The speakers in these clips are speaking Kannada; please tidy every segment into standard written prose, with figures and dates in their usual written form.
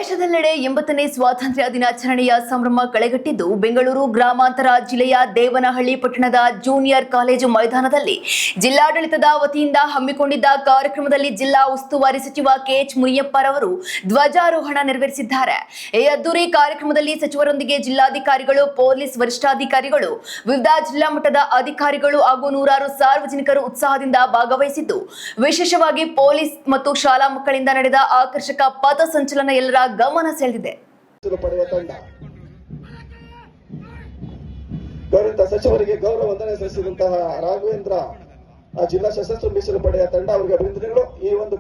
ದೇಶದೆಲ್ಲೆಡೆ 80ನೇ ಸ್ವಾತಂತ್ರ್ಯ ದಿನಾಚರಣೆಯ ಸಂಭ್ರಮ ಕಳೆಗಟ್ಟಿದ್ದು ಬೆಂಗಳೂರು ಗ್ರಾಮಾಂತರ ಜಿಲ್ಲೆಯ ದೇವನಹಳ್ಳಿ ಪಟ್ಟಣದ ಜೂನಿಯರ್ ಕಾಲೇಜು ಮೈದಾನದಲ್ಲಿ ಜಿಲ್ಲಾಡಳಿತದ ವತಿಯಿಂದ ಹಮ್ಮಿಕೊಂಡಿದ್ದ ಕಾರ್ಯಕ್ರಮದಲ್ಲಿ ಜಿಲ್ಲಾ ಉಸ್ತುವಾರಿ ಸಚಿವ ಕೆಎಚ್ ಮುನಿಯಪ್ಪರವರು ಧ್ವಜಾರೋಹಣ ನೆರವೇರಿಸಿದ್ದಾರೆ. ಈ ಅದ್ದೂರಿ ಕಾರ್ಯಕ್ರಮದಲ್ಲಿ ಸಚಿವರೊಂದಿಗೆ ಜಿಲ್ಲಾಧಿಕಾರಿಗಳು, ಪೊಲೀಸ್ ವರಿಷ್ಠಾಧಿಕಾರಿಗಳು, ವಿವಿಧ ಜಿಲ್ಲಾ ಮಟ್ಟದ ಅಧಿಕಾರಿಗಳು ಹಾಗೂ ನೂರಾರು ಸಾರ್ವಜನಿಕರು ಉತ್ಸಾಹದಿಂದ ಭಾಗವಹಿಸಿದ್ದು, ವಿಶೇಷವಾಗಿ ಪೊಲೀಸ್ ಮತ್ತು ಶಾಲಾ ಮಕ್ಕಳಿಂದ ನಡೆದ ಆಕರ್ಷಕ ಪಥ ಸಂಚಲನ ಎಲ್ಲರ ಗಮನ ಸೆಳೆದಿದೆ. ಗೌರವ ಸಚಿವರಿಗೆ ಗೌರವ ವಂದನೆ ಸಲ್ಲಿಸಿದಂತಹ ರಾಘವೇಂದ್ರ ಜಿಲ್ಲಾ ಸಶಸ್ತ್ರ ಮೀಸಲು ಪಡೆಯ ತಂಡ ಅವರಿಗೆ ಅಭಿನಂದನೆಗಳು. ಈ ಒಂದು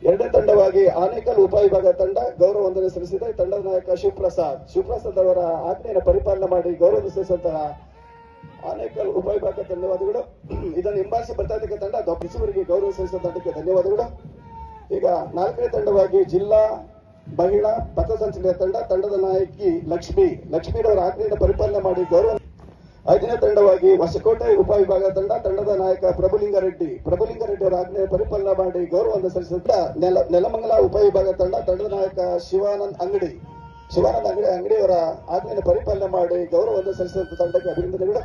ಎರಡನೇ ತಂಡವಾಗಿ ಆನೇಕಲ್ ಉಪವಿಭಾಗ ತಂಡ ಗೌರವ ವಂದನೆ ಸಲ್ಲಿಸಿದೆ. ತಂಡದ ನಾಯಕ ಶಿವಪ್ರಸಾದ್ ಅವರ ಆಜ್ಞೆಯನ್ನು ಪರಿಪಾಲನೆ ಮಾಡಿ ಗೌರವ ಸಲ್ಲಿಸಿದಂತಹ ಆನೇಕಲ್ ಉಪವಿಭಾಗ ಧನ್ಯವಾದಗಳು. ಇದನ್ನು ಹಿಂಬಾಲಿಸಿ ಬರ್ತಾ ಇದ್ದ ತಂಡ ಸಚಿವರಿಗೆ ಗೌರವ ಸಲ್ಲಿಸಿದ ತಂಡಕ್ಕೆ ಧನ್ಯವಾದಗಳು. ಈಗ ನಾಲ್ಕನೇ ತಂಡವಾಗಿ ಜಿಲ್ಲಾ ಮಹಿಳಾ ಪಥಸಂಚಲನ ತಂಡದ ನಾಯಕಿ ಲಕ್ಷ್ಮೀರವರ ಆಜ್ಞೆಯನ್ನು ಪರಿಪಾಲನೆ ಮಾಡಿ ಗೌರವ. ಐದನೇ ತಂಡವಾಗಿ ಹೊಸಕೋಟೆ ಉಪವಿಭಾಗ ತಂಡದ ನಾಯಕ ಪ್ರಭುಲಿಂಗಾರೆಡ್ಡಿ ಅವರ ಆಜ್ಞೆಯನ್ನು ಪರಿಪಾಲನೆ ಮಾಡಿ ಗೌರವ ಸಲ್ಲಿಸಿದ ನೆಲಮಂಗಲ ಉಪವಿಭಾಗ ತಂಡದ ನಾಯಕ ಶಿವಾನಂದ್ ಅಂಗಡಿಯವರ ಆಜ್ಞೆಯನ್ನು ಪರಿಪಾಲನೆ ಮಾಡಿ ಗೌರವ ಸಲ್ಲಿಸಿದ ತಂಡಕ್ಕೆ ಅಭಿನಂದನೆಗಳು.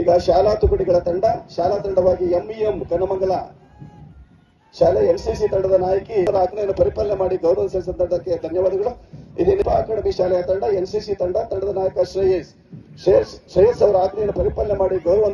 ಈಗ ಶಾಲಾ ತುಕಡಿಗಳ ಶಾಲಾ ತಂಡವಾಗಿ ಎಂಇಎಂ ಕನಮಂಗಲ ಶಾಲೆ ಎನ್ಸಿಸಿ ತಂಡದ ನಾಯಕಿ ಆಜ್ಞೆಯನ್ನು ಪರಿಪಾಲನೆ ಮಾಡಿ ಗೌರವ ಸಲ್ಲಿಸಿದ ತಂಡಕ್ಕೆ ಧನ್ಯವಾದಗಳು. ಇದೇನು ಅಕಾಡೆಮಿ ಶಾಲೆಯ ತಂಡ ಎನ್ಸಿಸಿ ತಂಡದ ನಾಯಕ ಶ್ರೇಯಸ್ ಅವರ ಆಜ್ಞೆಯನ್ನು ಪರಿಪಾಲನೆ ಮಾಡಿ ಗೌರವ